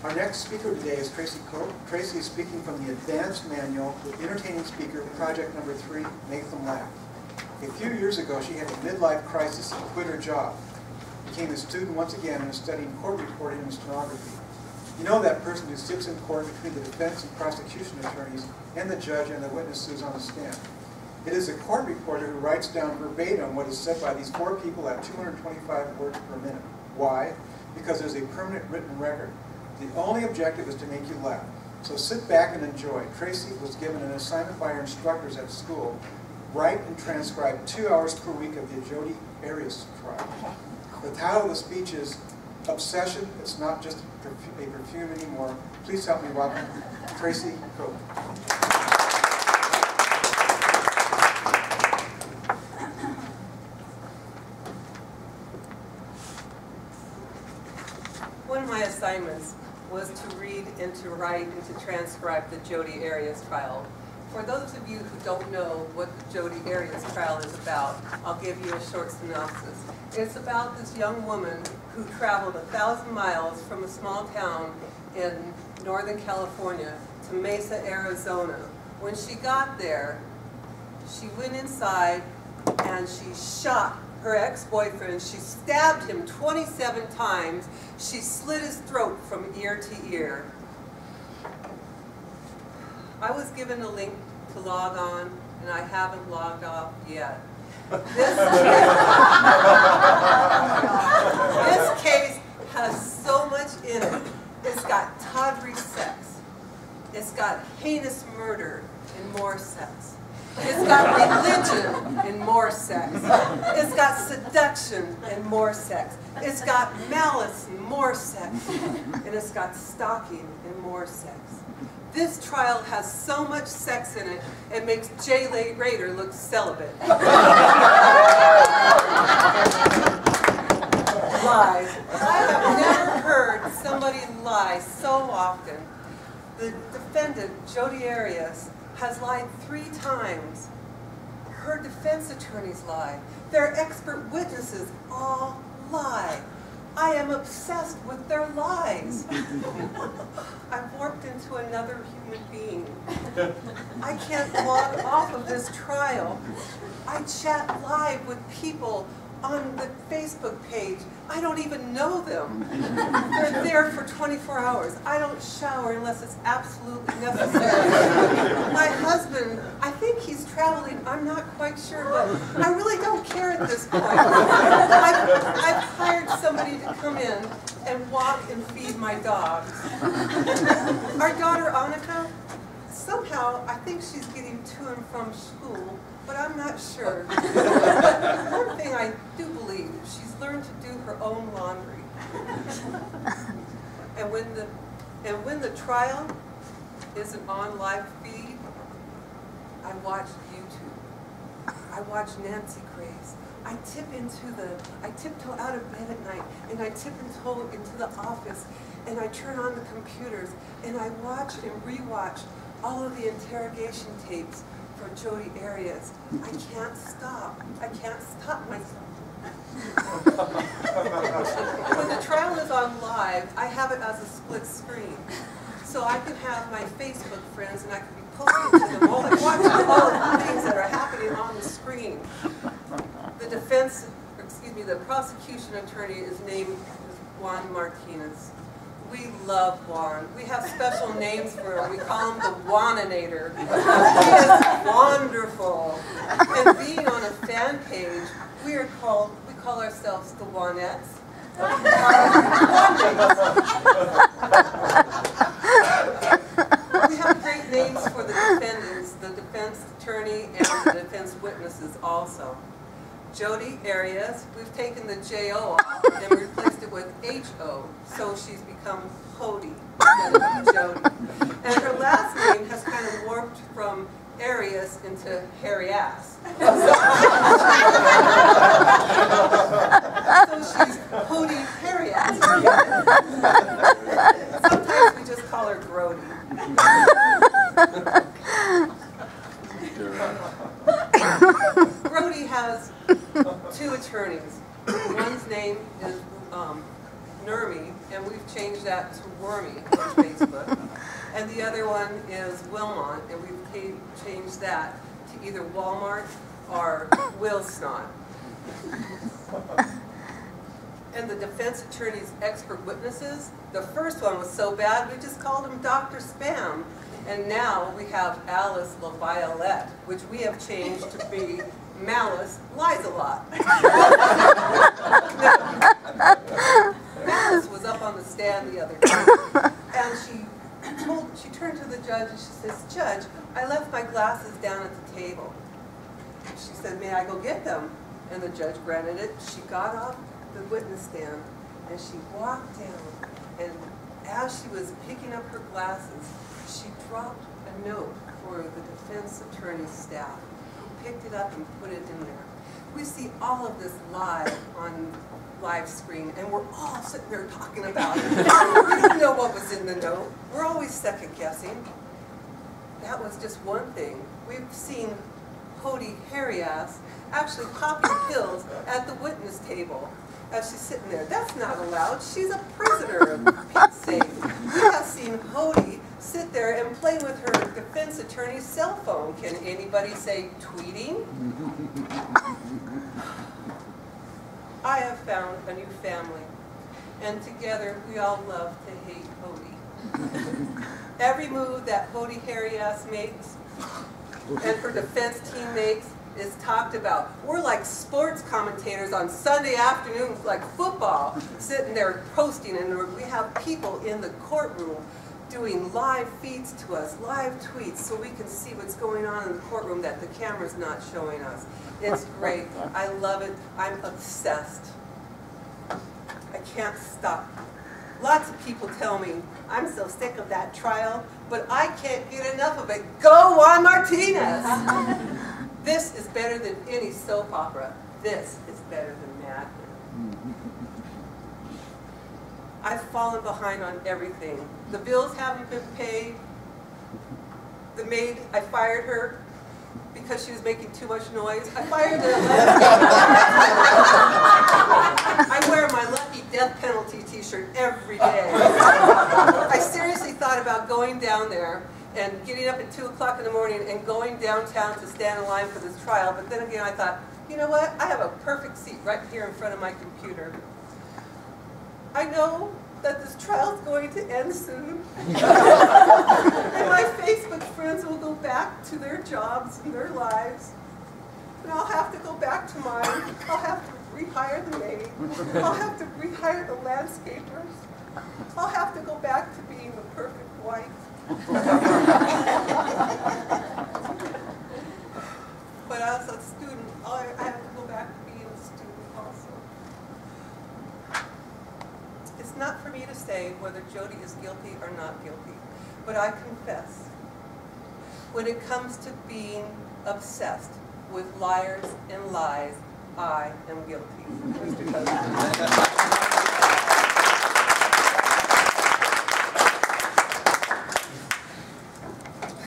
Our next speaker today is Tracey Koch. Tracey is speaking from the Advanced Manual with Entertaining Speaker, project number 3, Make Them Laugh. A few years ago, she had a midlife crisis and quit her job. Became a student once again and is studying court reporting and stenography. You know that person who sits in court between the defense and prosecution attorneys and the judge and the witness who's on the stand. It is a court reporter who writes down verbatim what is said by these 4 people at 225 words per minute. Why? Because there's a permanent written record. The only objective is to make you laugh. So sit back and enjoy. Tracey was given an assignment by her instructors at school. Write and transcribe 2 hours per week of the Jodi Arias trial. The title of the speech is Obsession. It's not just a perfume anymore. Please help me welcome Tracey Koch. One of my assignments was to read and to write and to transcribe the Jodi Arias trial. For those of you who don't know what the Jodi Arias trial is about, I'll give you a short synopsis. It's about this young woman who traveled 1,000 miles from a small town in Northern California to Mesa, Arizona. When she got there, she went inside and she shot her ex-boyfriend. She stabbed him 27 times. She slit his throat from ear to ear. I was given a link to log on, and I haven't logged off yet. This case has so much in it. It's got tawdry sex. It's got heinous murder and more sex. It's got religion and more sex. It's got seduction and more sex. It's got malice and more sex. And it's got stalking and more sex. This trial has so much sex in it, it makes Jay Rader look celibate. Lies. I have never heard somebody lie so often. The defendant, Jodi Arias, has lied 3 times. Her defense attorneys lie. Their expert witnesses all lie. I am obsessed with their lies. I've warped into another human being. I can't log off of this trial. I chat live with people on the Facebook page. I don't even know them. They're there for 24 hours. I don't shower unless it's absolutely necessary. My husband, I think he's traveling. I'm not quite sure, but I really don't care at this point. I've hired somebody to come in and walk and feed my dogs. Our daughter, Annika, somehow, I think she's getting to and from school, but I'm not sure. But one thing I do believe, she's learned to do her own laundry. And when the trial isn't on live feed, I watch YouTube. I watch Nancy Grace. I tiptoe out of bed at night, and I tiptoe into the office, and I turn on the computers, and I watch and rewatch all of the interrogation tapes for Jodi Arias. I can't stop. I can't stop myself. When the trial is on live, I have it as a split screen. So I can have my Facebook friends and I can be posting to them all, like watching all of the things that are happening on the screen. The prosecution attorney is named Juan Martinez. We love Juan. We have special names for him. We call him the Juaninator. He is wonderful. And being on a fan page, we call ourselves the Juanettes. We have great names for the defendants, the defense attorney, and the defense witnesses also. Jodi Arias, we've taken the J-O off and replaced it with H-O, so she's become Hody instead of Jodi. And her last name has kind of warped from Arias into hairy ass. So she's Hody Hairy Ass. Sometimes we just call her Grody. Grody has 2 attorneys. One's name is Nurmi, and we've changed that to Wormy on Facebook. And the other one is Wilmot, and we've changed that to either Walmart or Will Snot. And the defense attorney's expert witnesses, the first one was so bad, we just called him Dr. Spam. And now we have Alice LaViolette, which we have changed to be Malice Lies a Lot. Malice was up on the stand the other day, and she turned to the judge and she says, "Judge, I left my glasses down at the table." She said, "May I go get them?" And the judge granted it. She got off the witness stand and she walked down, and as she was picking up her glasses, she dropped a note for the defense attorney's staff, who picked it up and put it in there. We see all of this live on live screen, and we're all sitting there talking about it. We don't know what was in the note. We're always second guessing. That was just one thing. We've seen Hody Hairy-Ass actually popping pills at the witness table as she's sitting there. That's not allowed. She's a prisoner, of Pete's sake. We have seen Hody sit there and play with her defense attorney's cell phone. Can anybody say tweeting? I have found a new family, and together we all love to hate Hody. Every move that Hody Hairy-Ass makes and her defense team makes is talked about. We're like sports commentators on Sunday afternoons, like football, sitting there posting, and we have people in the courtroom doing live feeds to us, live tweets, so we can see what's going on in the courtroom that the camera's not showing us. It's great. I love it. I'm obsessed. I can't stop. Lots of people tell me, "I'm so sick of that trial, but I can't get enough of it." Go Juan Martinez! This is better than any soap opera. This is better than Mad Men. I've fallen behind on everything. The bills haven't been paid. The maid, I fired her because she was making too much noise. I fired her. I wear my Lucky Death Penalty t-shirt every day. I seriously thought about going down there and getting up at 2 o'clock in the morning and going downtown to stand in line for this trial. But then again, I thought, you know what? I have a perfect seat right here in front of my computer. I know that this trial is going to end soon. And my Facebook friends will go back to their jobs and their lives. And I'll have to go back to mine. I'll have to rehire the maid. I'll have to rehire the landscapers. I'll have to go back to being the perfect wife. But as a student, I have to go back to being a student also. It's not for me to say whether Jody is guilty or not guilty, but I confess, when it comes to being obsessed with liars and lies, I am guilty. Mr. Coach.